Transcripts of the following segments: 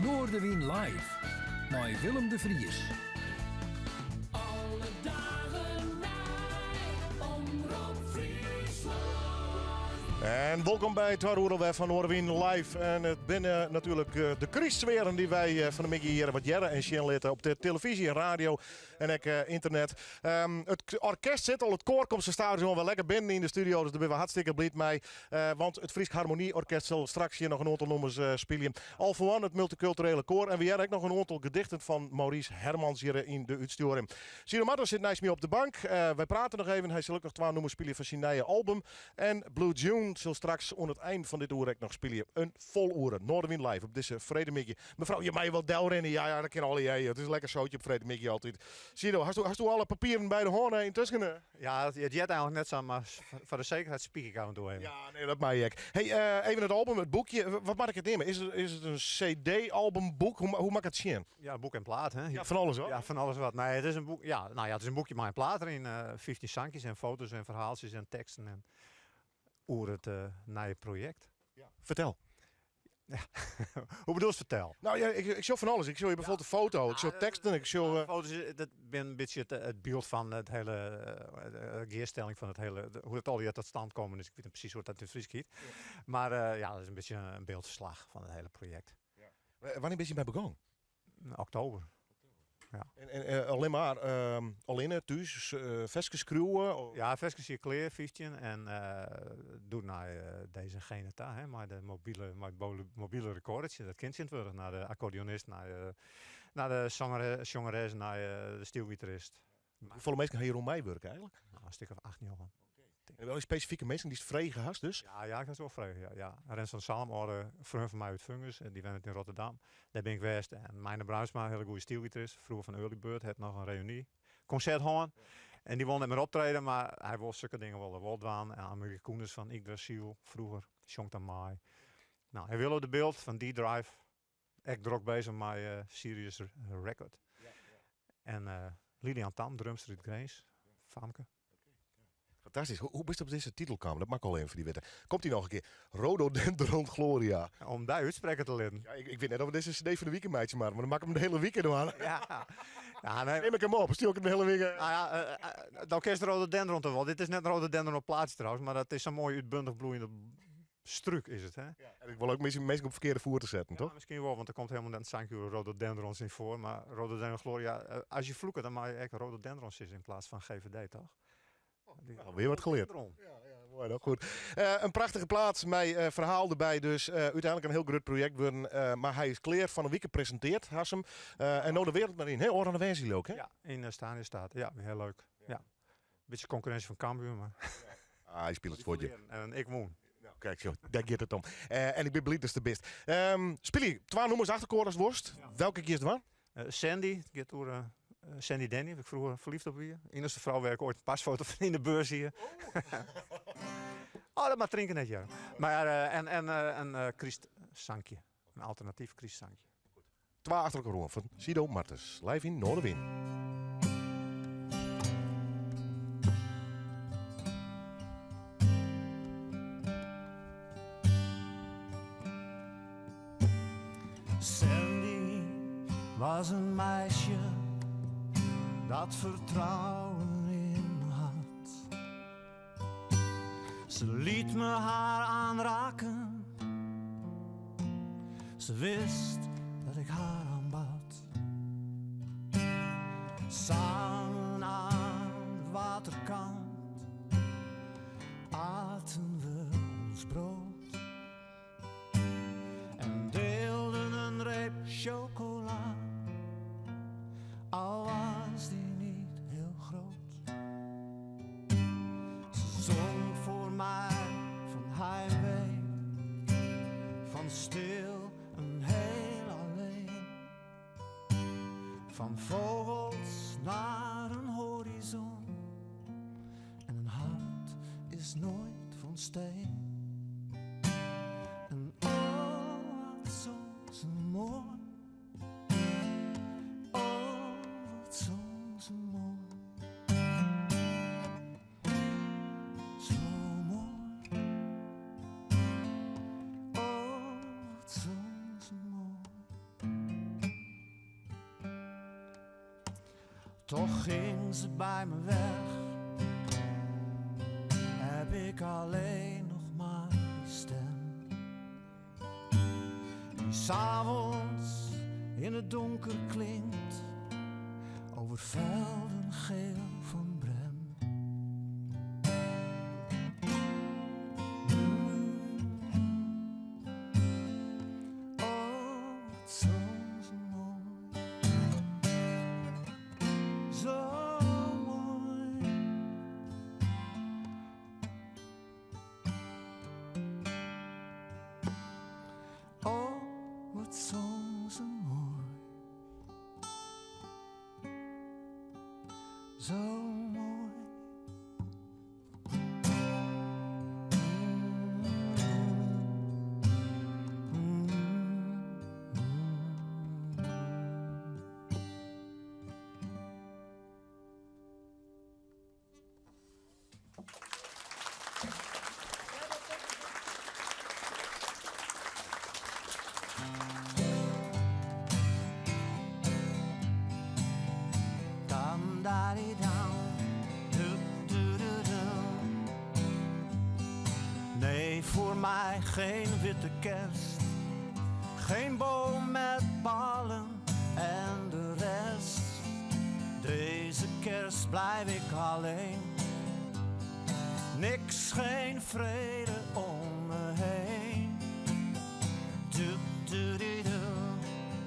Noorderwind live. Met Willem de Vries. Alle dagen na Omroep Friesland. En welkom bij het Hoorweg van Noorderwind live. En het binnen natuurlijk de kriesweren die wij van de Mickey hier wat jaren en zien laten op de televisie en radio en ook internet. Het orkest zit al, het koor komt ze staan wel lekker binnen in de studio, dus daar ben we hartstikke blij mee. Want het Fries Harmonieorkest zal straks hier nog een aantal nummers spelen. Al voor one, het multiculturele koor. En we hebben ook nog een aantal gedichten van Maurice Hermans hier in de uitsturing. Sino Marto zit naast me op de bank. Wij praten nog even. Hij zal ook nog 2 nummers spelen van zijn nieuwe album. En Blue June zal straks aan het eind van dit uur ook nog spelen. Een vol uur. Noorderwind live op deze Vredemikkie. Mevrouw, je mij wel delrennen. Ja, dat kan al jij. Het is een lekker zootje op Vredemikkie altijd. Sino, hast u alle papieren bij de hoorn intussen? Ja, het jet eigenlijk net zo, maar voor de zekerheid speak ik af en toe even. Ja, nee, dat mag ik. Hey, even het album, het boekje. Wat mag ik het nemen? Is het een CD-album, boek? Hoe mag ik het zien? Ja, boek en plaat, hè? Ja, van alles hoor. Ja, van alles wat. Nee, het is een boek. Ja, nou ja, het is een boekje met een plaat erin. 15 sankjes en foto's en verhaaltjes en teksten en over het nieuwe project. Ja. Vertel. Ja. Hoe bedoel je vertel? Nou ja, ik show van alles. Ik show je bijvoorbeeld een foto, ik show teksten, ik show... Foto's, dat ben een beetje het beeld van het hele geerstelling van het hele, hoe het al hier tot stand komen. Dus ik weet niet precies hoe dat in het Fries giet. Ja. Maar ja, dat is een beetje een beeldverslag van het hele project. Ja. Wanneer ben je bij begonnen? Oktober. Ja. En alleen maar alleen thuis, vestjes screwen? Ja, vestjes hier kleer, 15 en doe naar deze gene daar, hè, maar de mobiele recordertje, dat kind zit worden naar de accordeonist, naar de zangeres, naar de stielgitarist. Hoeveel mensen gaan hier om mij werken eigenlijk? Nou, een stuk of 8 jongen. En wel een specifieke mensen die is vregen hast dus? Ja, ik ga zo vragen. Ja. Rens van Salm, een vriend van mij uit Fungus, die woont in Rotterdam. Daar ben ik geweest. En Meine Bruinsma, een hele goede stielgitarist, vroeger van Early Bird, had nog een reunie. Concert hoorn. En die wilde met me optreden, maar hij wil zulke dingen wel de Woldwaan. En Amerika Koenders van Yggdrasil, vroeger, Sjong aan mij. Nou, hij wilde de beeld van D-Drive. Ik druk bezig met Sirius Record. Ja. En Lilian Tam, drumster uit Grace, Famke. Fantastisch. Hoe bist je op deze titel komen? Dat mag ik al even voor die weten. Komt hij nog een keer? Rhododendron Gloria. Om daar uitspreken te leren. Ja, ik weet net of we deze CD van de weekend meidje maar dan maak ik hem de hele weekend aan. Ja, nee. Neem ik hem op, stuur ik hem de hele weekend. Nou ja, de orkest Rhododendron toch wel. Dit is net een Rhododendron op plaats trouwens, maar dat is zo'n mooi uitbundig bloeiende struik is het, hè? Ja. En ik wil ook mensen op verkeerde voer te zetten, toch? Misschien wel, want er komt helemaal net Sankyo Rhododendrons niet voor. Maar Rhododendron Gloria, als je vloekt, dan mag je echt Rhododendrons is in plaats van GVD, toch? Nou, weer wat geleerd. Ja, mooi dan. Goed. Een prachtige plaats, mijn verhaal erbij dus. Uiteindelijk een heel groot project worden. Maar hij is clear van een week gepresenteerd, Hassem. En nou de wereld maar in. Heel oranje versie ook, hè? Ja, in Stadion staat. Ja, heel leuk. Ja. Beetje concurrentie van Cambuur, maar... Ja. Hij speelt het voor je. En ik woon. Nou, kijk zo, daar gaat het om. En ik ben blij dat is de best. Speel je 2 nummers achterkoor als worst. Ja. Welke kiest er van? Sandy, gaat door... Sandy Danny, heb ik vroeger verliefd op hier. Eerste vrouw waar ik ooit een pasfoto van in de beurs hier. Oh, dat maar drinken net, ja. Maar en Christ Sankje. Een alternatief Christ Sankje. 2 achter elkaar van Sido Martens. Live in Noorderwind. Sandy was een meisje dat vertrouwen in me had. Ze liet me haar aanraken. Ze wist dat ik haar aanbad. Samen aan de waterkant aten we ons brood en deelden een reep chocola. Al was die niet heel groot. Ze zong voor mij van heimwee, van stil en heel alleen. Van vogels naar een horizon. En een hart is nooit van steen. En oh, wat zong ze mooi. Zo mooi. Oh, wat zong ze mooi. toch ging ze bij me weg. Heb ik alleen nog maar die stem, die 's avonds in het donker klinkt, over velden geel van Brem. Zo mooi. Dam da di dam, doep doe doe doe. Nee, voor mij geen witte kerst, geen boom met ballen en de rest. Deze kerst blijf ik alleen, niks, geen vrede om me heen. Doep doe di doe,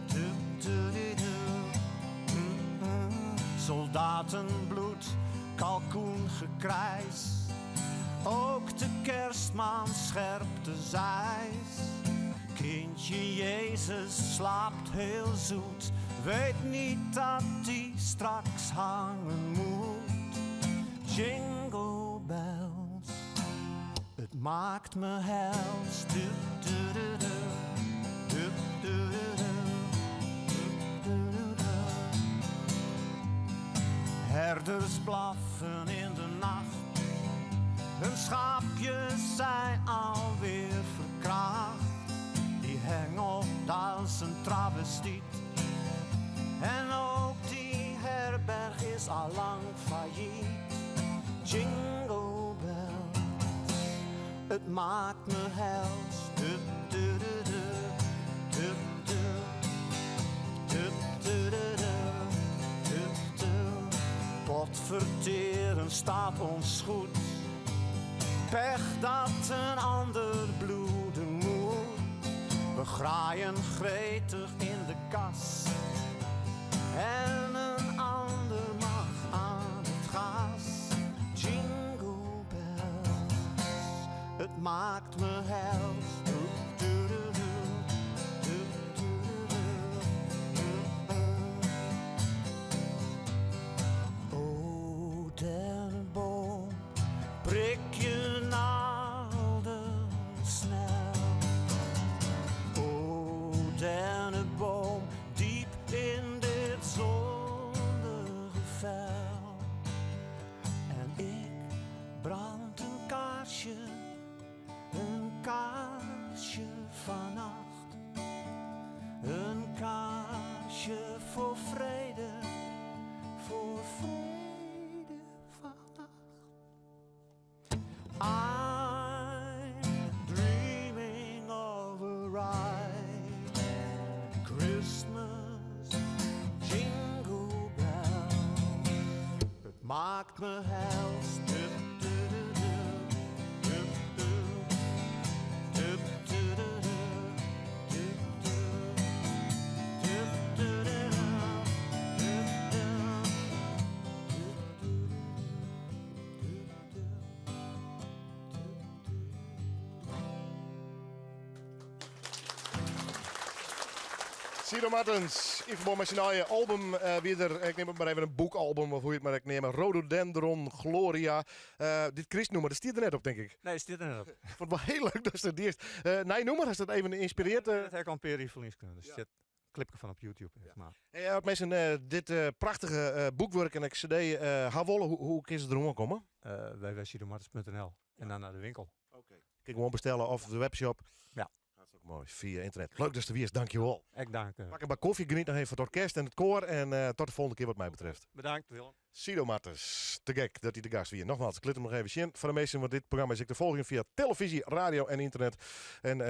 doep doe di doe. Soldatenbloed, kalkoengekrijs, ook de kerstman scherpt de zeis. Kindje Jezus slaapt heel zoet, weet niet dat die straks hangen moet. Jingle bells, het maakt me hels. Doep doe doe doe, doep doe doe doe, doep doe doe doe. Herders blaffen in de nacht, hun schaapjes zijn alweer verkracht. Die hengelt als een travestiet, en ook die herberg is al lang failliet. Jingle bells, het maakt me hels. Dup, dup, dup, dup, dup, dup, dup, dup, dup, dup, dup. Potverteren staat ons goed, pech dat een ander bloeden moet. We graaien gretig in de kas, en een ander mag aan het gas. Jingle bells, het maakt me hels. Doep, doep, doep, doep, doep, doep, doep. O dennenboom, prik je naalden snel. O dennenboom, diep in dit zondige vel. En ik brand een kaarsje vannacht. Een kaarsje voor vrede vannacht. I'm dreaming of a ride, Christmas, jingle bells. Het maakt me hels. Dup, dup, dup, dup, dup, dup, dup, dup, dup, dup, dup, dup, dup, dup. Sido Martens, in verband met zijn nieuwe album weer. Ik neem het maar even een boekalbum, of hoe je het maar ik neem. Rhododendron Gloria. Dit Christ noemen, dat stiert er net op, denk ik. Nee, zit er net op. Ik vond het wel heel leuk dat ze het eerst. Nee, noem maar, als dat even geïnspireerd. Dat heb ik al een Peri Verlies kunnen. Dus zit clipje van op YouTube. Maar. Hey, mensen, dit prachtige boekwerk en ik cd Havolle, hoe kun je ze erom komen? www.sidomartens.nl en dan naar de winkel. Kijk gewoon bestellen of de webshop. Ja. Hartstikke Mooi, via internet. Leuk dat je er weer is, dankjewel. Ik dank. Pak een bak koffie, geniet nog even van het orkest en het koor. En tot de volgende keer wat mij betreft. Bedankt, Willem. Sido Martens, te gek dat hij de gast weer. Nogmaals, ik liet hem nog even zien. Voor de meesten van dit programma is ik te volgen via televisie, radio en internet. En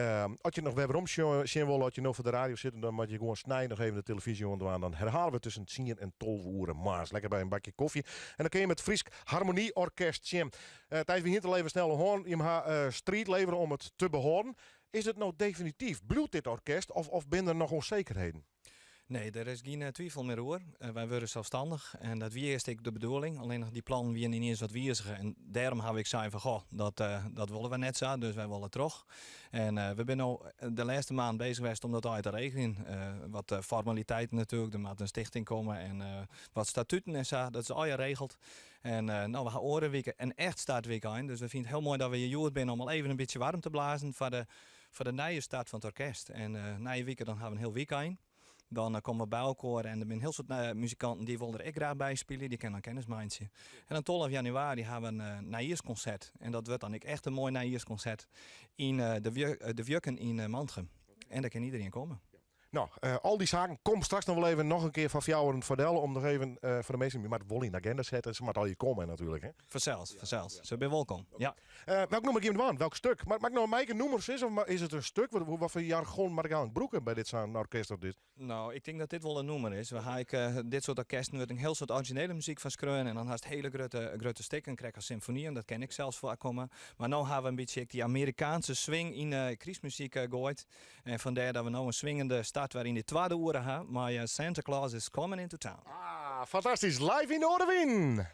als je nog webrom zien wil, als je nog voor de radio zit, dan moet je gewoon snijden nog even de televisie onderaan. Dan herhalen we tussen 10 en 12 uur maars. Lekker bij een bakje koffie. En dan kun je met Friesk Harmonieorkest zien. Tijdens we hier te leven snel hoorn, je mag strijd leveren om het te behoren. Is het nou definitief? Bloedt dit orkest of ben er nog onzekerheden? Nee, er is geen twijfel meer over. Wij worden zelfstandig en dat wie is de bedoeling. Alleen nog die plannen weer niet eens wat wijzigen. En daarom heb ik gezegd van, goh, dat willen we net zo, dus wij willen terug. En we zijn nu de laatste maand bezig geweest om dat uit te regelen. Wat formaliteiten natuurlijk, er moet een stichting komen en wat statuten en zo, dat is al geregeld. En nou, we gaan orenweken en echt startweek aan. Dus we vinden het heel mooi dat we hier jood zijn om al even een beetje warm te blazen voor de nieuwe start van het orkest. En na je weken dan gaan we een heel week aan. Dan komen we bij elkaar en er zijn heel veel muzikanten die willen er ook graag bij spelen. Die kennen dan kennismaatje. En dan 12 januari hebben we een najiersconcert. En dat wordt dan ook echt een mooi najiersconcert in de Vjukken in Mantrum. En daar kan iedereen komen. Nou, al die zaken, kom straks nog wel even nog een keer van jou vertellen om nog even voor de meesten met Wolly in de agenda zetten. Ze moet al je komen natuurlijk. Hè? Vanzelfs. Ze zijn welkom. Ja. Welk nummer geef je aan? Welk stuk? Mag ik nou een noemers is of is het een stuk? Wat voor jargon mag ik aan broeken bij dit zo'n orkest of dit? Nou, ik denk dat dit wel een noemer is. We hebben dit soort orkesten met een heel soort originele muziek van schreeuwen. En dan haast hele grote stukken. Krijg als symfonie, en dat ken ik zelfs voorkomen. Maar nu hebben we een beetje die Amerikaanse swing in kriesmuziek gegooid. En vandaar dat we nou een swingende start waarin de tweede uren hebben. Maar Santa Claus is coming into town. Ah, fantastisch. Live in Oorwin.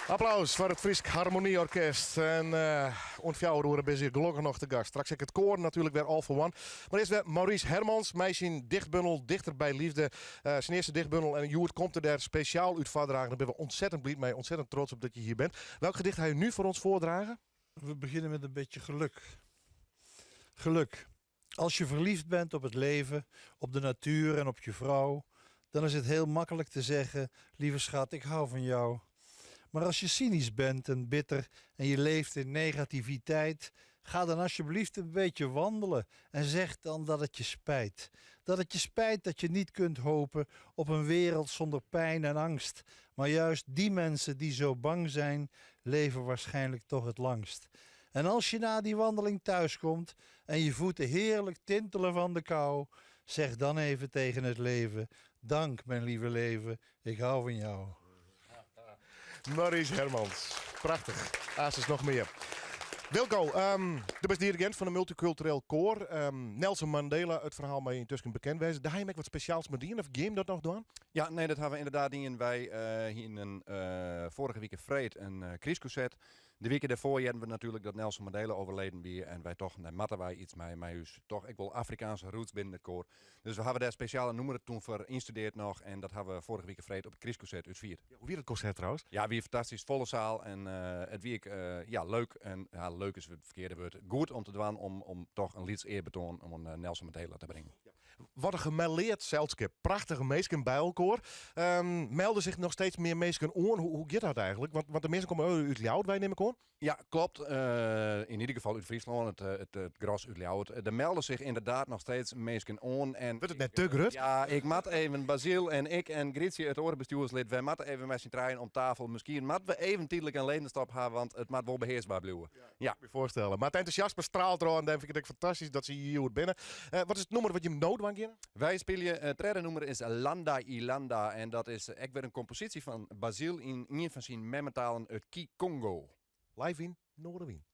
Applaus voor het Friesk Harmonieorkest. En on fjouwer ben je gelukkig nog te gast. Straks heb ik het koor natuurlijk weer all for one. Maar eerst weer Maurice Hermans, mij zijn dichtbundel Dichter bij Liefde. Zijn eerste dichtbundel en Joert komt er daar speciaal uit voordragen. Daar ben we ontzettend blij mee, ontzettend trots op dat je hier bent. Welk gedicht ga je nu voor ons voordragen? We beginnen met een beetje geluk. Geluk. Als je verliefd bent op het leven, op de natuur en op je vrouw, dan is het heel makkelijk te zeggen, lieve schat, ik hou van jou. Maar als je cynisch bent en bitter en je leeft in negativiteit, ga dan alsjeblieft een beetje wandelen en zeg dan dat het je spijt. Dat het je spijt dat je niet kunt hopen op een wereld zonder pijn en angst. Maar juist die mensen die zo bang zijn, leven waarschijnlijk toch het langst. En als je na die wandeling thuiskomt en je voeten heerlijk tintelen van de kou, zeg dan even tegen het leven, dank mijn lieve leven, ik hou van jou. Maurice Hermans. Prachtig. Aas is nog meer. Wilco, de beste dirigent van een multicultureel koor. Nelson Mandela, het verhaal mee intussen bekend wezen. Daar heb je wat speciaals met die of game dat nog doen? Ja, nee, dat hebben we inderdaad doen. Wij hier in een vorige week vreed een kriesconcert. De weken daarvoor hadden we natuurlijk dat Nelson Mandela overleden weer. En wij toch, nee, matten wij iets mee, dus toch, ik wil Afrikaanse roots binnen het koor. Dus we hebben daar speciale nummer toen voor instudeerd nog. En dat hebben we vorige week vreed op het kriesconcert uitvierd. Ja, hoe weer het concert trouwens? Ja, weer fantastisch, volle zaal. En het week, ja, leuk. En ja, leuk is het verkeerde woord. Goed om te doen om toch een lieds eerbetoon om een Nelson Mandela te brengen. Ja. Wat een gemêleerd zeldskip. Prachtige meesken bij elkaar. Melden zich nog steeds meer meesken aan. Hoe gaat dat eigenlijk? Want de mensen komen uit Ljouwert, wij nemen aan. Ja, klopt. In ieder geval uit Friesland, het gros uit Ljouwert. Er melden zich inderdaad nog steeds mensen aan. En Wordt het net te grut? Ja, ik mat even Basil en ik en Grietje, het orenbestuurslid, wij matten even met z'n trein om tafel. Misschien mat we even tijdelijk een ledenstap hebben, want het moet wel beheersbaar blijven. Ja. Kan je voorstellen. Maar het enthousiasme straalt er aan. Dan vind ik het fantastisch dat ze hier binnen. Wat is het nummer wat je nood waan kennen? Wij spelen, het derde nummer is Landa Ilanda. En dat is echt weer een compositie van Basil in een van zijn memmetalen uit Kikongo. Live in Noorderwien.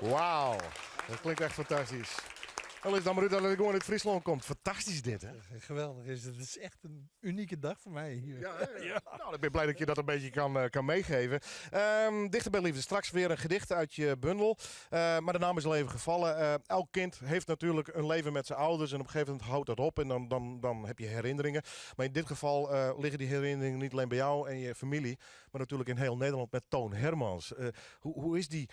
Wauw, dat klinkt echt fantastisch. Wel is dan maar uit dat ik gewoon uit Friesland komt. Fantastisch dit, hè? Geweldig is het. Het is echt een unieke dag voor mij hier. Ja. Nou, ik ben blij dat je dat een beetje kan meegeven. Dichter bij liefde. Straks weer een gedicht uit je bundel. Maar de naam is al even gevallen. Elk kind heeft natuurlijk een leven met zijn ouders. En op een gegeven moment houdt dat op. En dan heb je herinneringen. Maar in dit geval liggen die herinneringen niet alleen bij jou en je familie. Maar natuurlijk in heel Nederland met Toon Hermans. Hoe is die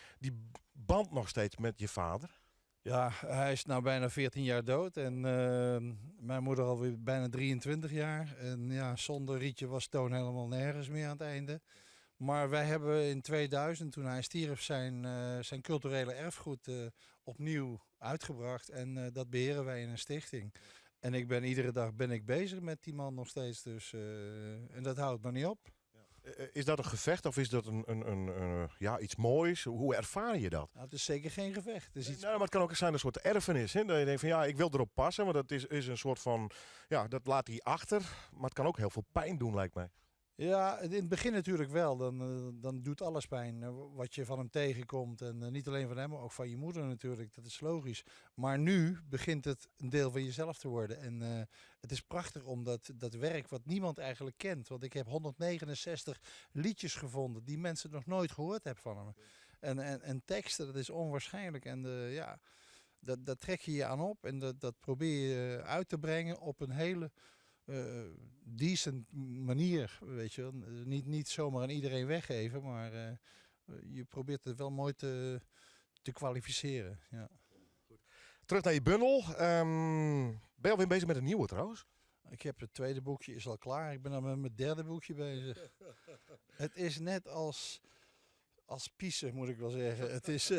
band nog steeds met je vader? Ja, hij is nou bijna 14 jaar dood en mijn moeder alweer bijna 23 jaar. En ja, zonder Rietje was Toon helemaal nergens meer aan het einde. Maar wij hebben in 2000, toen hij stierf, zijn culturele erfgoed opnieuw uitgebracht. En dat beheren wij in een stichting. En iedere dag ben ik bezig met die man nog steeds. Dus, en dat houdt nog niet op. Is dat een gevecht of is dat iets moois? Hoe ervaar je dat? Nou, het is zeker geen gevecht. Het is iets... Nee, maar het kan ook zijn een soort erfenis. Hè? Dat je denkt van ja, ik wil erop passen. Maar dat is een soort van, ja, dat laat hij achter. Maar het kan ook heel veel pijn doen, lijkt mij. Ja, in het begin natuurlijk wel. Dan doet alles pijn wat je van hem tegenkomt. En niet alleen van hem, maar ook van je moeder natuurlijk. Dat is logisch. Maar nu begint het een deel van jezelf te worden. En het is prachtig om dat werk wat niemand eigenlijk kent. Want ik heb 169 liedjes gevonden die mensen nog nooit gehoord hebben van hem. En teksten, dat is onwaarschijnlijk. En dat trek je aan op. En dat probeer je uit te brengen op een hele... decent manier, weet je wel. Niet zomaar aan iedereen weggeven, maar je probeert het wel mooi te kwalificeren. Ja. Terug naar je bundel. Ben je alweer bezig met een nieuwe trouwens? Ik heb het tweede boekje is al klaar. Ik ben al met mijn derde boekje bezig. Het is net als piezen, moet ik wel zeggen. Het is...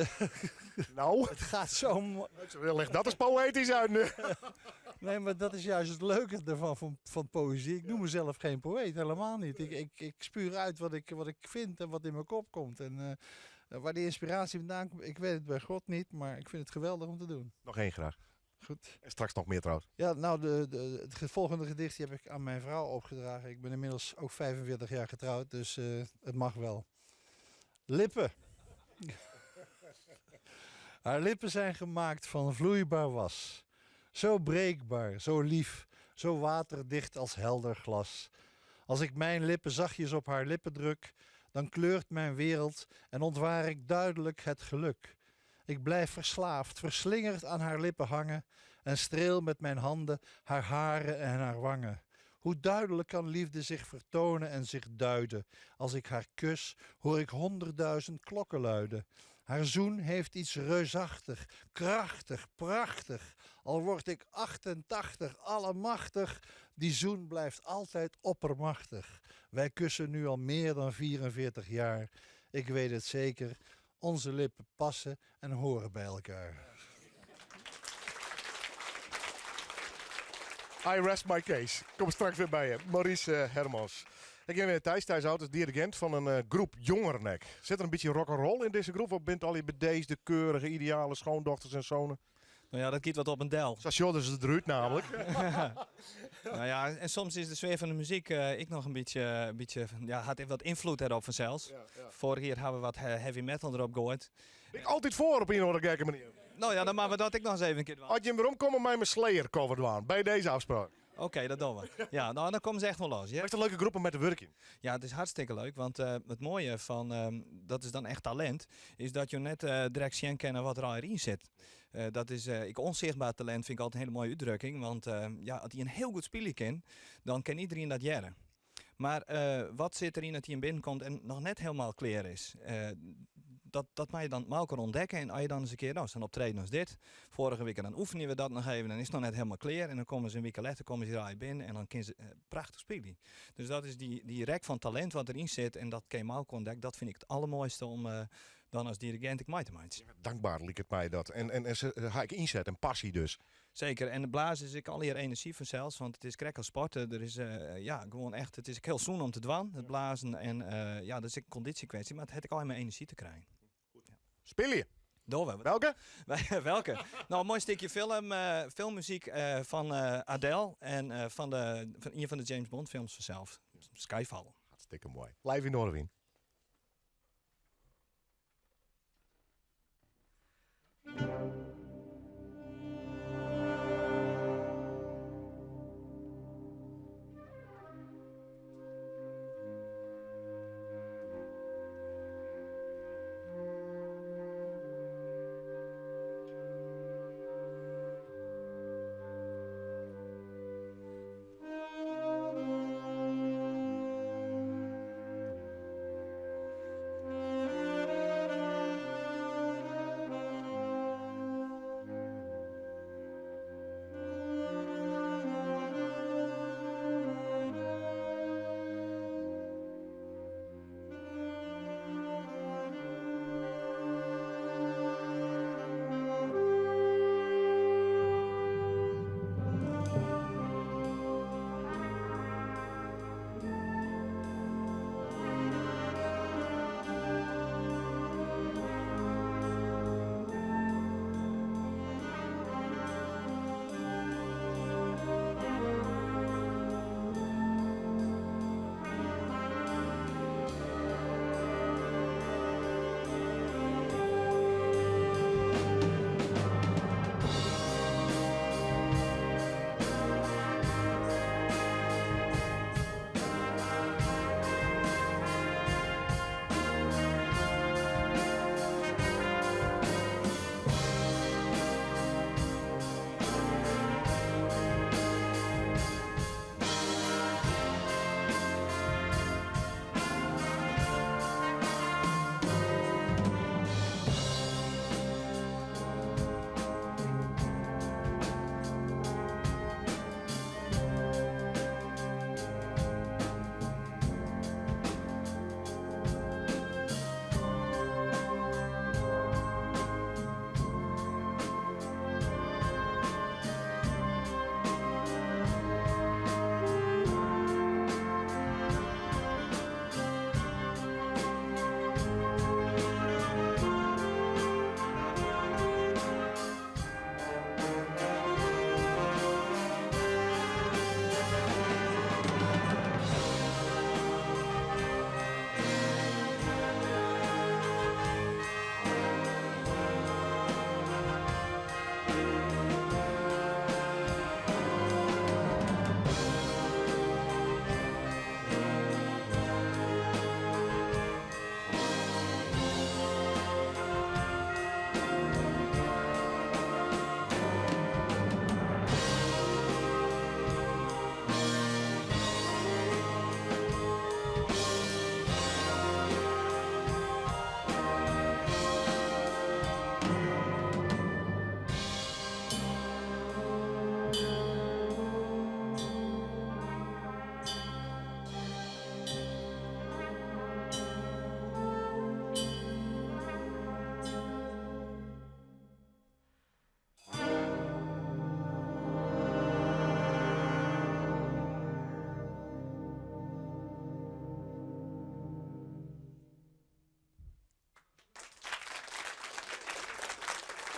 Nou, het gaat zo... leg dat eens poëtisch uit nu. Nee, maar dat is juist het leuke ervan van poëzie. Ik noem mezelf geen poëet, helemaal niet. Ik spuur uit wat ik vind en wat in mijn kop komt. En waar die inspiratie vandaan komt, ik weet het bij God niet. Maar ik vind het geweldig om te doen. Nog één graag. Goed. En straks nog meer trouwens. Ja, nou, het volgende gedicht heb ik aan mijn vrouw opgedragen. Ik ben inmiddels ook 45 jaar getrouwd, dus het mag wel. Lippen. Haar lippen zijn gemaakt van vloeibaar was. Zo breekbaar, zo lief, zo waterdicht als helder glas. Als ik mijn lippen zachtjes op haar lippen druk, dan kleurt mijn wereld en ontwaar ik duidelijk het geluk. Ik blijf verslaafd, verslingerd aan haar lippen hangen en streel met mijn handen haar haren en haar wangen. Hoe duidelijk kan liefde zich vertonen en zich duiden. Als ik haar kus, hoor ik 100.000 klokken luiden. Haar zoen heeft iets reusachtig, krachtig, prachtig. Al word ik 88, allemachtig, die zoen blijft altijd oppermachtig. Wij kussen nu al meer dan 44 jaar. Ik weet het zeker, onze lippen passen en horen bij elkaar. I rest my case. Kom straks weer bij je. Maurice Hermans. Ik ben weer Thijs Hout, is dirigent van een groep Jongernek. Zit er een beetje rock'n'roll in deze groep? Of bent al je bedeesde, keurige, ideale schoondochters en zonen? Nou ja, dat giet wat op een del. Zoals Jordens het eruit namelijk. Nou ja, en soms is de sfeer van de muziek ik nog een beetje ja, had even wat invloed erop vanzelfs. Ja. Vorig jaar hebben we wat heavy metal erop gegooid. Ik altijd voor op een of andere manier. Nou ja, dan maken we dat ik nog eens even een keer doen. Had je hem weer omkomen met mijn Slayer cover doen bij deze afspraak? Oké, dat doen we. Ja, nou dan komen ze echt wel los. Ja? Is een leuke groep om met te werken? Ja, het is hartstikke leuk, want het mooie van, dat is dan echt talent, is dat je net direct zien kennen wat er al in zit. Dat is, onzichtbaar talent vind ik altijd een hele mooie uitdrukking, want ja, als hij een heel goed spelen kan, dan kan iedereen dat jaren. Maar wat zit erin dat hij in binnenkomt en nog net helemaal klaar is? Dat mag je dan maar kan ontdekken. En als je dan eens een keer, staan optreden als dit. Vorige week dan oefenen we dat nog even. Dan is het nog net helemaal klaar. En dan komen ze een week later hier binnen. En dan kunnen ze prachtig spelen. Dus dat is die rek van talent wat erin zit. En dat kan je maar ontdekken. Dat vind ik het allermooiste om dan als dirigent ik mij te maken. Dankbaar liep het mij dat. En ga ik inzet en passie dus. Zeker. En de blazen is ik al hier energie vanzelfs. Want het is krek als sporten. Er is gewoon echt. Het is heel zoen om te dwan. Het blazen. En dat is een conditiekwestie. Maar het heb ik al in mijn energie te krijgen. Speel je? Door we. Welke? Welke? Nou, een mooi stukje filmmuziek van Adele en van een van de James Bond films vanzelf. Skyfall. Hartstikke mooi. Live in Noorwegen.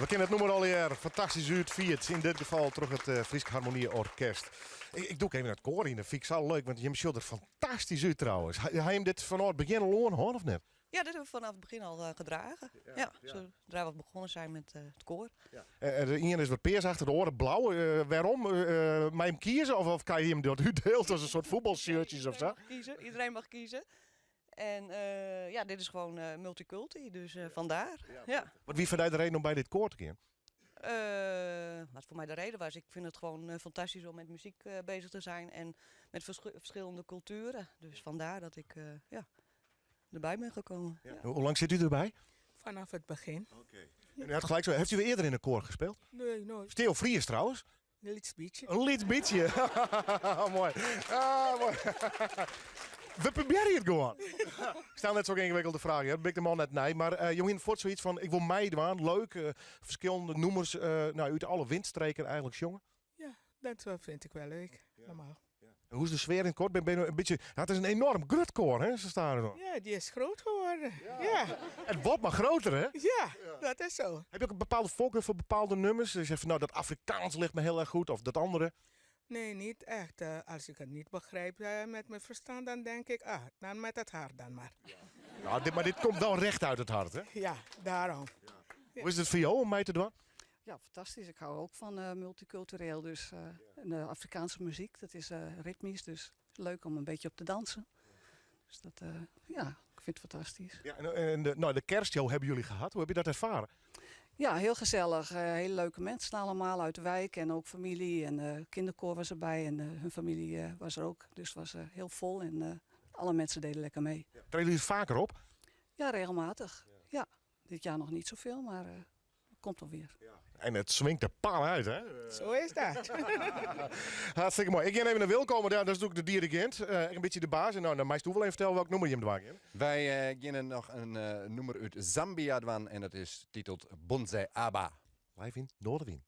We kennen het noemen al hier. Fantastisch uit viert. In dit geval terug het Fries Harmonie Orkest. Ik doe ook even naar het koor in. Dat vind ik zo leuk, want je hebt er fantastisch uit trouwens. Heb je hem dit vanaf het begin al hoor of net? Ja, dit hebben we vanaf het begin al gedragen. Ja, zodra we begonnen zijn met het koor. Ja. De ene is wat peers achter de oren blauw. Waarom? Mij hem kiezen of kan je hem dat uitdeelt als een soort voetbalshirtjes of zo? Iedereen mag kiezen. En ja, dit is gewoon multiculti, dus vandaar. Ja. Wat wie vindt jij de reden om bij dit koor te keren? Wat voor mij de reden was, ik vind het gewoon fantastisch om met muziek bezig te zijn en met verschillende culturen. Dus vandaar dat ik erbij ben gekomen. Ja. Ja. Hoe lang zit u erbij? Vanaf het begin. Okay. U had gelijk zo. Heeft u eerder in een koor gespeeld? Nee, nooit. Steel Fries trouwens? Een liedspietje. Een liedspietje. Mooi. Mooi. We proberen het gewoon. Stel net zo'n ingewikkelde vragen. Dat ben ik de man net nee. Maar Johin voort zoiets van, ik wil meedoen. Leuk. Verschillende noemers uit alle windstreken eigenlijk jongen. Ja, dat vind ik wel leuk. Ja. Normaal. Ja. Hoe is de sfeer in het koor? Ben je een beetje, het is een enorm grutkoor, hè? Ze staan er nog. Ja, die is groot geworden. Ja. Het wordt maar groter, hè? Ja, dat is zo. Heb je ook een bepaalde voorkeur voor bepaalde nummers? Dus je zegt van, nou, dat Afrikaans ligt me heel erg goed. Of dat andere? Nee, niet echt. Als ik het niet begrijp met mijn verstand, dan denk ik, dan met het hart dan maar. Ja. Nou, maar dit komt wel recht uit het hart, hè? Ja, daarom. Ja. Hoe is het voor jou om mee te doen? Ja, fantastisch. Ik hou ook van multicultureel. Dus en, Afrikaanse muziek, dat is ritmisch. Dus leuk om een beetje op te dansen. Dus dat, ja, ik vind het fantastisch. Ja, en de kerstshow hebben jullie gehad. Hoe heb je dat ervaren? Ja, heel gezellig. Hele leuke mensen allemaal uit de wijk. En ook familie. En kinderkoor was erbij. En hun familie was er ook. Dus het was heel vol. En alle mensen deden lekker mee. Treden jullie er vaker op? Ja, regelmatig. Ja, dit jaar nog niet zoveel, maar komt alweer. En het swingt er paal uit, hè? Zo is dat. Hartstikke mooi. Ik ga even naar Wil komen, daar, dat is ook de dirigent. Een beetje de baas. En nou, dan mag je wel even vertellen welk nummer je hem dwang. Wij gaan nog een nummer uit Zambia doen en dat is titeld Bonze Aba. Live in Noorderwien.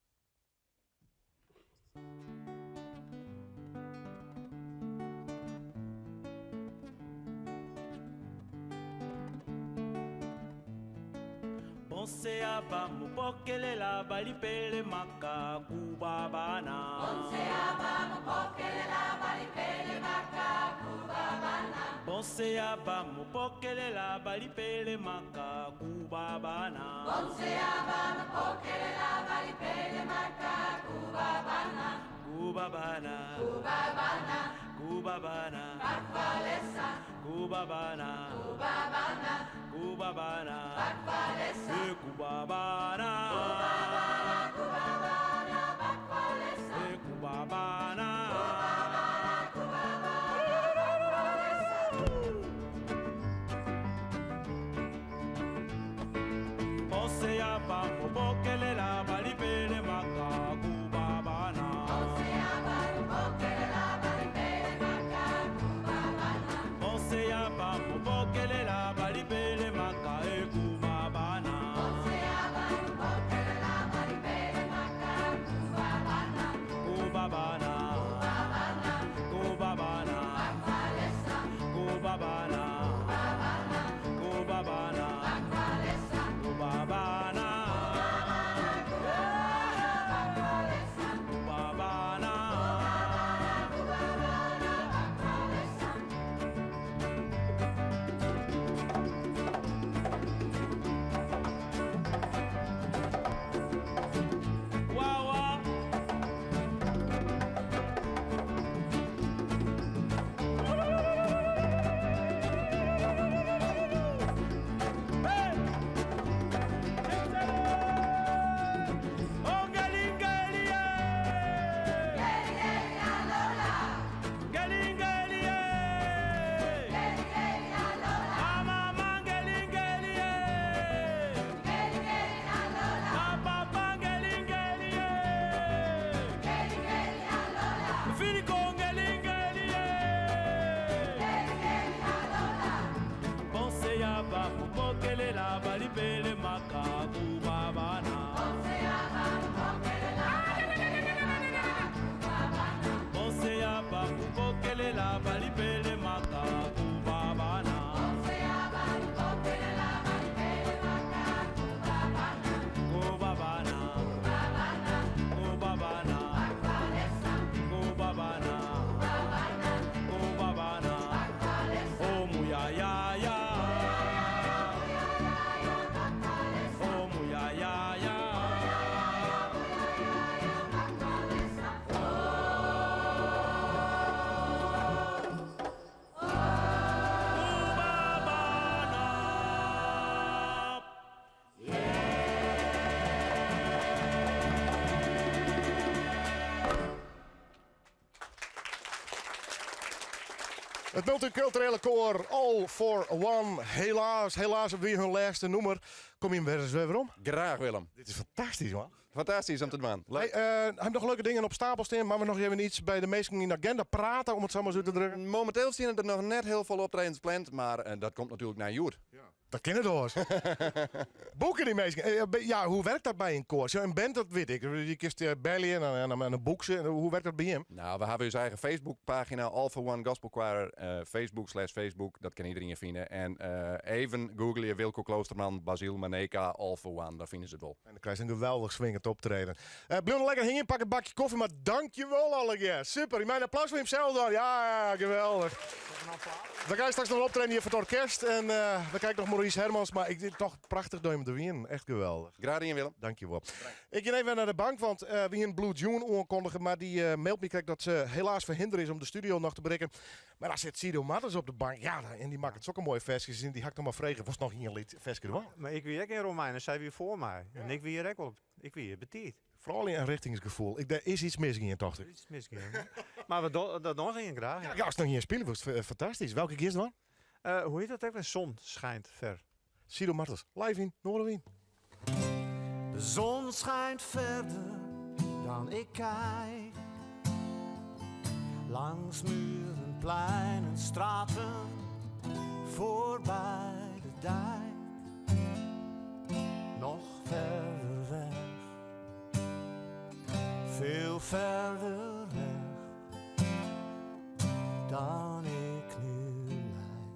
Bonse aba mupokelela balipele maka kubabana. Bonse aba mupokelela balipele maka kubabana. Bonse aba mupokelela balipele maka kubabana. Bonse aba mupokelela balipele maka kubabana. Kubabana. Kubabana. Kubabana. Bakvalesa. Kubabana. Kubabana. Kubabana. Bakvalesa. Kubabana. Kubabana. Kubabana. Bakvalesa. Kubabana. Bonse aba mupokelela balipele maka kubabana. Bonse aba mupokelela balipele maka kubabana. Bonse aba mupokelela balipele maka kubabana. Bonse aba mupokelela balipele maka kubabana. Kubabana. Kubabana. Kubabana. Bakvalesa. Kubabana. Kubabana. Kubabana. Bakvalesa. Kubabana. Mupokelela balipele maka kubabana. Bonse aba mupokelela balipele maka kubabana. Bonse aba mupokelela balipele maka kubabana. Bonse aba mupokelela balipele maka kubabana. Kubabana. Kubabana. Kubabana. Bakvalesa. Kubabana. Kubabana. Kubabana. Bakvalesa. Oh muyaya. Het multiculturele koor All for One. Helaas hebben we hun laatste nummer. Kom je hem weer om? Graag Willem. Dit is fantastisch, man. Fantastisch om te doen. Hey, hebben nog leuke dingen op stapel staan, maar we nog even iets bij de meesten in de agenda praten, om het zo maar zo te drukken? Momenteel zien er nog net heel veel optredens gepland, maar dat komt natuurlijk naar Joet. Dat kennen we dus. Boeken die meesten. Ja, hoe werkt dat bij een koor? Een band, dat weet ik. Je kiest bellen en een boekje. Hoe werkt dat bij hem? Nou, we hebben dus eigen Facebookpagina, All for One Gospel Choir, Facebook/Facebook. Dat kan iedereen vinden. En even googlen je Wilco Kloosterman, Basil Maneka, All for One. Daar vinden ze het wel. En dan krijg je een geweldig swingend het optreden. Blijf nog lekker hingen, pak een bakje koffie, maar dankjewel allegear. Super, mijn applaus voor hemzelf dan. Ja, geweldig. We gaan straks nog een optreden hier voor het orkest. En we kijken nog Maurice Hermans, maar ik vind het toch prachtig dat je hem er weer. Echt geweldig. Graag in Willem. Dankjewel. Ik ga even naar de bank, want wie een Blue June aankondigen, maar die mailt me dat ze helaas verhinderd is om de studio nog te bereiken. Maar daar zit Sido Matters op de bank. Ja, en die maakt het ook een mooie versjes in. Die had ik nog maar vregen. Was nog geen lied versje wel? Maar ik wie ook in Romein en zij weer voor mij. En ik wie ook wel. Ik wie betiet. Vooral in een richtingsgevoel. Er is iets mis in, toch? Iets misgegaan. Maar dat doen ze graag. Ja, als het nog hier spelen was het fantastisch. Welke keer is het dan? Hoe heet dat ook? De zon schijnt ver. Sido Matters, live in Noorderwien. De zon schijnt verder dan ik kijk. Langs muren, pleinen, straten, voorbij de dijk. Nog verder weg, veel verder weg dan ik nu lijk.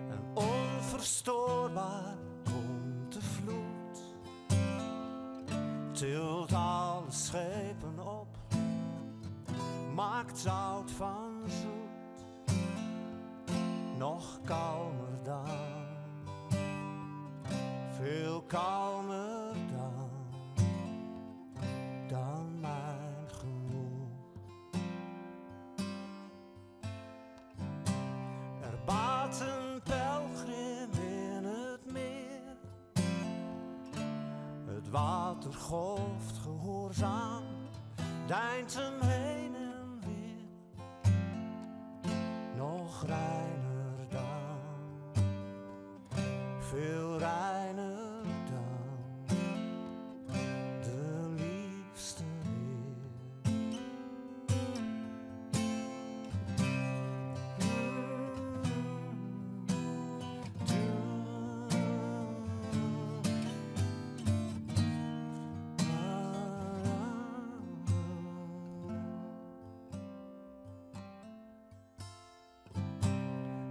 En onverstoorbaar komt de vloed, tilt alle schepen op, maakt zout van zoet, nog kalmer dan, veel kalmer dan mijn gemoed. Er baat een pelgrim in het meer, het water golft gehoorzaam, deint hem heen en weer, nog reiner dan, veel reiner dan de liefste weer.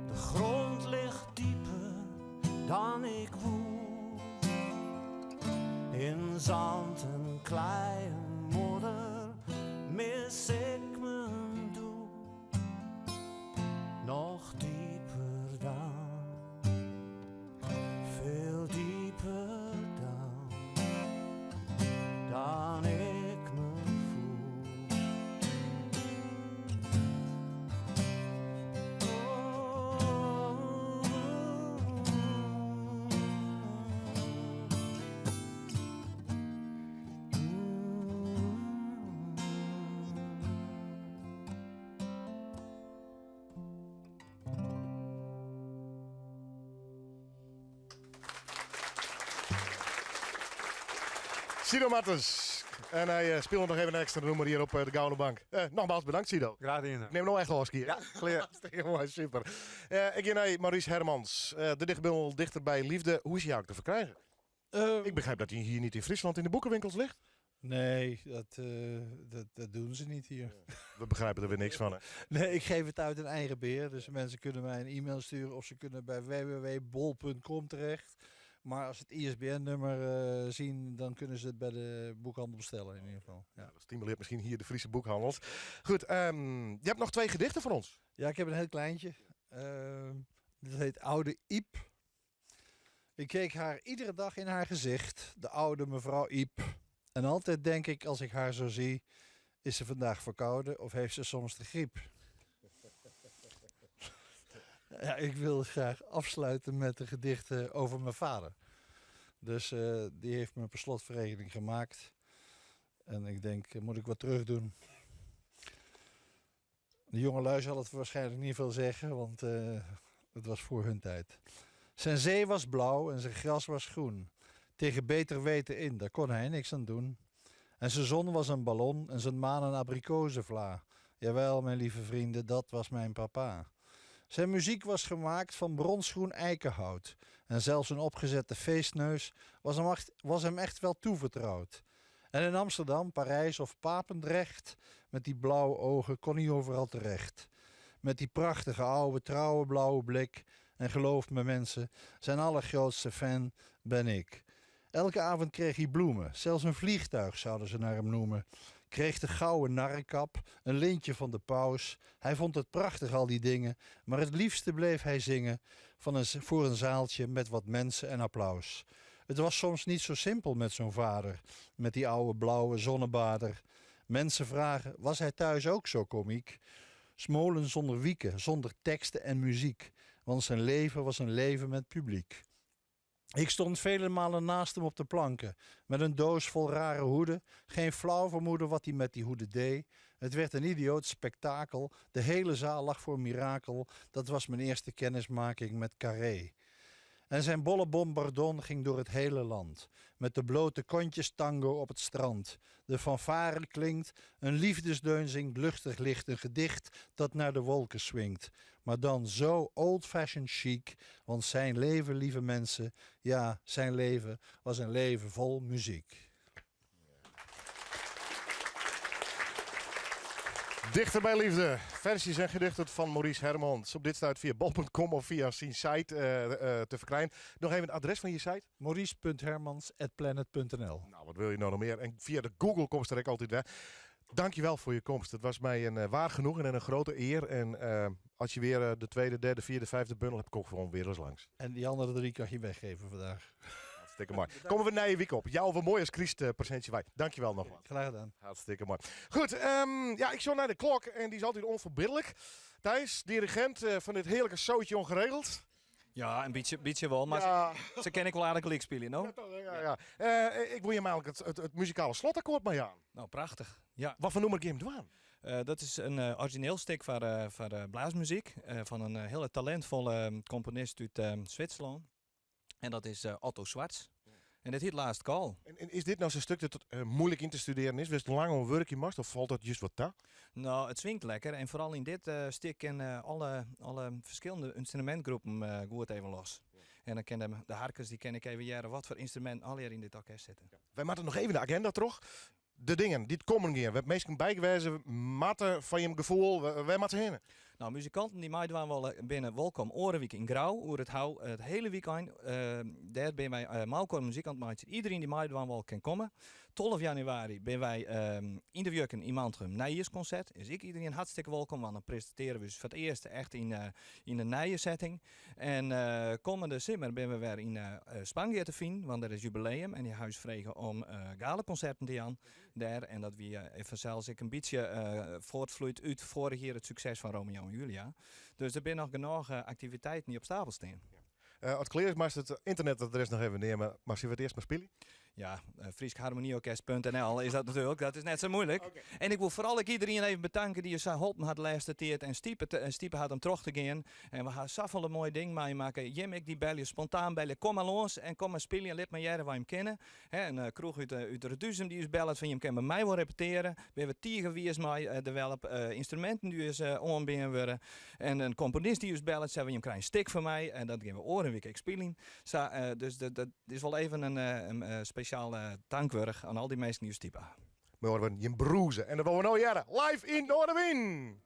De grond ligt dieper dan ik woel, in zand en klei en modder mis ik mijn doel, nog dieper dan, veel dieper dan ik me voel. Sido Matters. En hij speelt nog even een extra nummer hier op de Gouden Bank. Nogmaals bedankt, Sido. Graag in. Ik neem nog echt wel eens keer. Ja, clear. Hartstikke mooi, super. Ik ga naar Maurice Hermans. De dichtbundel Dichter bij Liefde. Hoe is hij eigenlijk te verkrijgen? Ik begrijp dat hij hier niet in Friesland in de boekenwinkels ligt. Nee, dat doen ze niet hier. We begrijpen er weer niks van. Hè? Nee, ik geef het uit in eigen beheer. Dus mensen kunnen mij een e-mail sturen of ze kunnen bij www.bol.com terecht. Maar als ze het ISBN-nummer zien, dan kunnen ze het bij de boekhandel bestellen in ieder geval. Ja. Dat stimuleert misschien hier de Friese boekhandels. Goed, je hebt nog 2 gedichten voor ons. Ja, ik heb een heel kleintje. Dit heet Oude Iep. Ik keek haar iedere dag in haar gezicht, de oude mevrouw Iep. En altijd denk ik, als ik haar zo zie, is ze vandaag verkouden of heeft ze soms de griep? Ja, ik wil graag afsluiten met de gedichten over mijn vader. Dus die heeft me per slotverrekening gemaakt. En ik denk, moet ik wat terug doen? De jongelui zal het waarschijnlijk niet veel zeggen, want het was voor hun tijd. Zijn zee was blauw en zijn gras was groen. Tegen beter weten in, daar kon hij niks aan doen. En zijn zon was een ballon en zijn maan een abrikozenvla. Jawel, mijn lieve vrienden, dat was mijn papa. Zijn muziek was gemaakt van bronsgroen eikenhout. En zelfs een opgezette feestneus was hem echt wel toevertrouwd. En in Amsterdam, Parijs of Papendrecht, met die blauwe ogen kon hij overal terecht. Met die prachtige oude trouwe blauwe blik En geloof me mensen, zijn allergrootste fan ben ik. Elke avond kreeg hij bloemen, zelfs een vliegtuig zouden ze naar hem noemen. Kreeg de gouden narrenkap, een lintje van de paus. Hij vond het prachtig al die dingen, maar het liefste bleef hij zingen voor een zaaltje met wat mensen en applaus. Het was soms niet zo simpel met zo'n vader, met die oude blauwe zonnebader. Mensen vragen, was hij thuis ook zo komiek? Smolen zonder wieken, zonder teksten en muziek, want zijn leven was een leven met publiek. Ik stond vele malen naast hem op de planken, met een doos vol rare hoeden. Geen flauw vermoeden wat hij met die hoeden deed. Het werd een idioot spektakel, de hele zaal lag voor een mirakel. Dat was mijn eerste kennismaking met Carré. En zijn bolle bombardon ging door het hele land, met de blote kontjes tango op het strand. De fanfare klinkt, een liefdesdeun zingt luchtig licht, een gedicht dat naar de wolken swingt. Maar dan zo old-fashioned chic, want zijn leven, lieve mensen, ja, zijn leven was een leven vol muziek. Dichter bij liefde. Versies en gedichten van Maurice Hermans. Op dit staat via bol.com of via zijn site te verkrijgen. Nog even het adres van je site. Maurice.hermans@planet.nl. Nou, wat wil je nou nog meer? En via de Google komst er ook altijd weg. Dankjewel voor je komst. Het was mij een waar genoegen en een grote eer. En als je weer de tweede, derde, vierde, vijfde bundel hebt, kom ik gewoon weer eens langs. En die andere 3 kan je weggeven vandaag. Hartstikke mooi. Komen we naar je week op. Jou een mooi als Christ presentje bij. Dankjewel nogmaals. Graag gedaan. Hartstikke mooi. Goed, ja, ik zou naar de klok en die is altijd onverbiddelijk. Thijs, dirigent van dit heerlijke zootje ongeregeld. Ja, een beetje wel, maar Ja. ze ken ik wel aardig liek spelen, no? Ja. Ik wil je namelijk het muzikale slotakkoord mee aan. Nou, prachtig. Ja. Wat voor nummer game doen? Dat is een origineel stuk voor blaasmuziek van een hele talentvolle componist uit Zwitserland. En dat is Otto Schwarz. En dit heet Last Call. En is dit nou zo'n stuk dat moeilijk in te studeren is? Wist het lang een werkje mast of valt dat juist wat daar? Nou, het swingt lekker. En vooral in dit stuk en alle verschillende instrumentgroepen goed even los. En dan kennen de harkers, die ken ik even jaren wat voor instrument al hier in dit orkest zitten. Wij moeten nog even de agenda terug. De dingen, dit komen hier. We hebben meestal bijgewezen, matten van je gevoel, wij moeten heen. Nou, muzikanten die mij doen wel binnen welkom Orenweek in Grauw, oer het hou het hele weekend. Daar ben wij Malkor muziek aan het maken. Iedereen die mij doen wel kan komen. 12 januari ben wij in de Wurken in Mantrum Nijiersconcert. Is ik iedereen hartstikke welkom, want dan presenteren we dus voor het eerst echt in een Nijiersetting. En komende zomer ben we weer in Spanje te vinden, want er is jubileum en die huis vregen om galenconcerten te aan daar. En dat we even zelfs ik een beetje voortvloeit uit vorig jaar het succes van Romeo en Julia. Dus er zijn nog genoeg activiteiten die op stapel staan. Het kleerst het internetadres nog even nemen, maar zullen we het eerst maar spelen? Ja, friesharmonieorkest.nl is dat natuurlijk. Dat is net zo moeilijk. Okay. En ik wil vooral iedereen even bedanken die je zo geholpen had luisterd en Stiepe had hem terug te gaan. En we gaan zoveel een mooi ding meemaken. Jim, ik die bel je spontaan bellen. Kom maar los en kom maar spelen en let maar jaren waar je hem kennen. En kroeg uit de Reduzum die is bellen van je kan bij mij wel repeteren. We hebben Tiger wie is mij develop. Instrumenten die is onbeen worden. En een componist die is bellen. Zeggen we je krijgt een stick van mij. En dat gaan we oren week spelen. Dus dat is wel even een speciale dankwerk aan al die mensen die Stiepe. We horen je broezen en dan willen we nou jaren live in Noorderwin.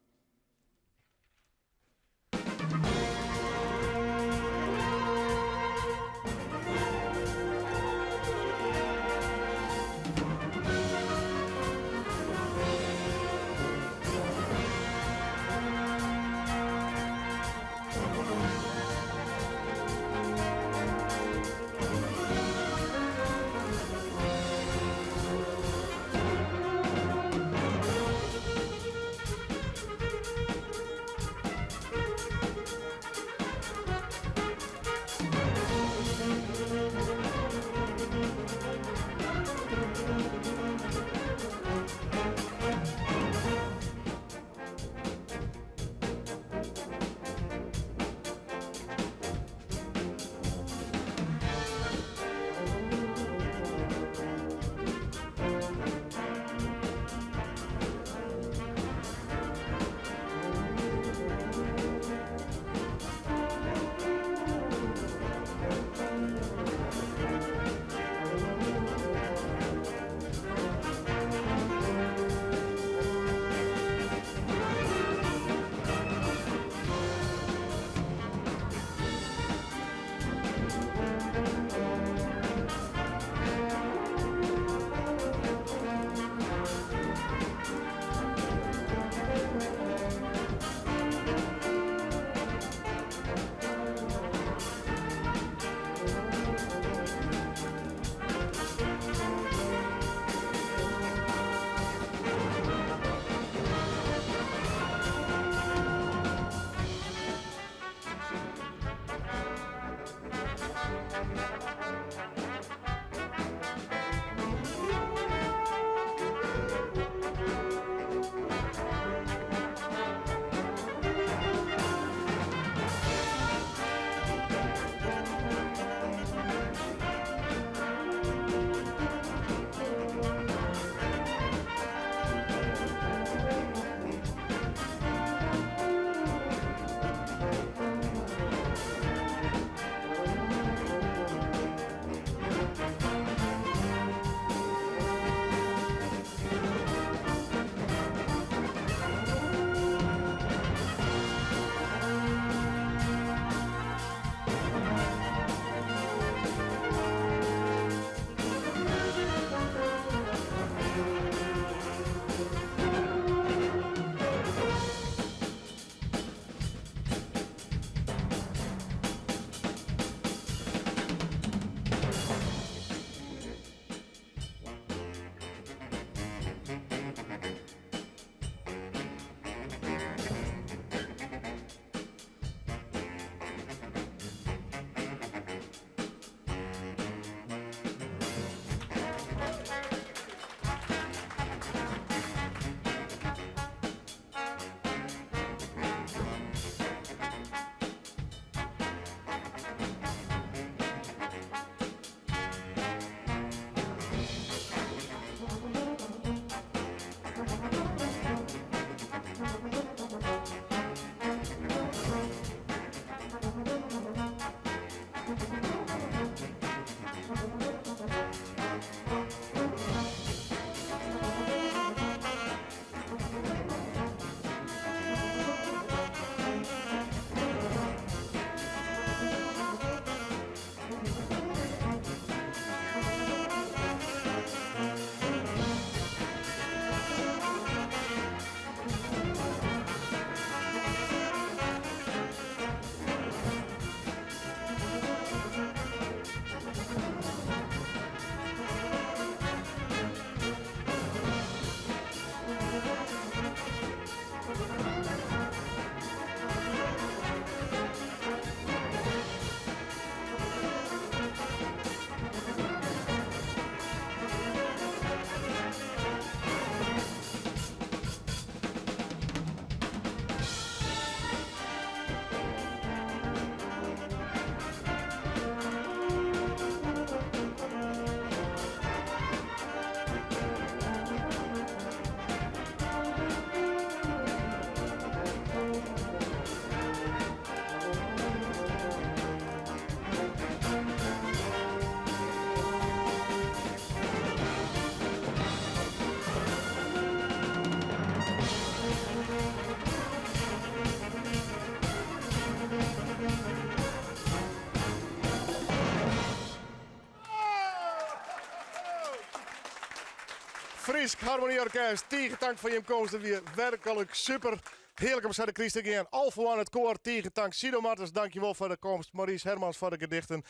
Friesk Harmonieorkest. Tegentank van je komst. Dat weer werkelijk super. Heerlijk om de Christen te gaan. All for One, het koor, tegentank. Sido Martens, dankjewel voor de komst. Maurice Hermans voor de gedichten.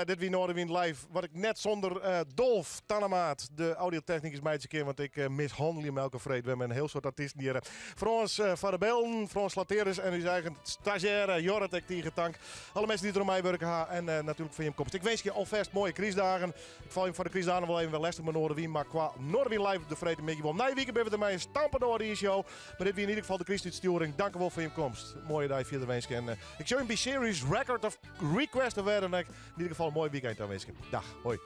Dit wie Noorderwind live. Wat ik net zonder Dolf Tannemaat, de audiotechnicus, meidje keer. Want ik mishandel hem elke vreed. We hebben een heel soort artiesten hier. Frans van de Belden, Frans Lateris en uw eigen stagiaire Jorrit tegentank. Alle mensen die er om mij werken en natuurlijk voor je komst. Ik wens je alvast mooie kriesdagen. Ik val je voor de kriesdagen wel even wel lastig met Noorderwind. Maar qua Noorderwind live de vrede met je wel. Na weekend ben we ermee stampen door die show. Maar dit wie in ieder geval de Christus dank u wel voor je komst. Mooie dag via de wensen. En ik zou een B-Series record of request werden. En in ieder geval een mooi weekend aan wensen. Dag, hoi.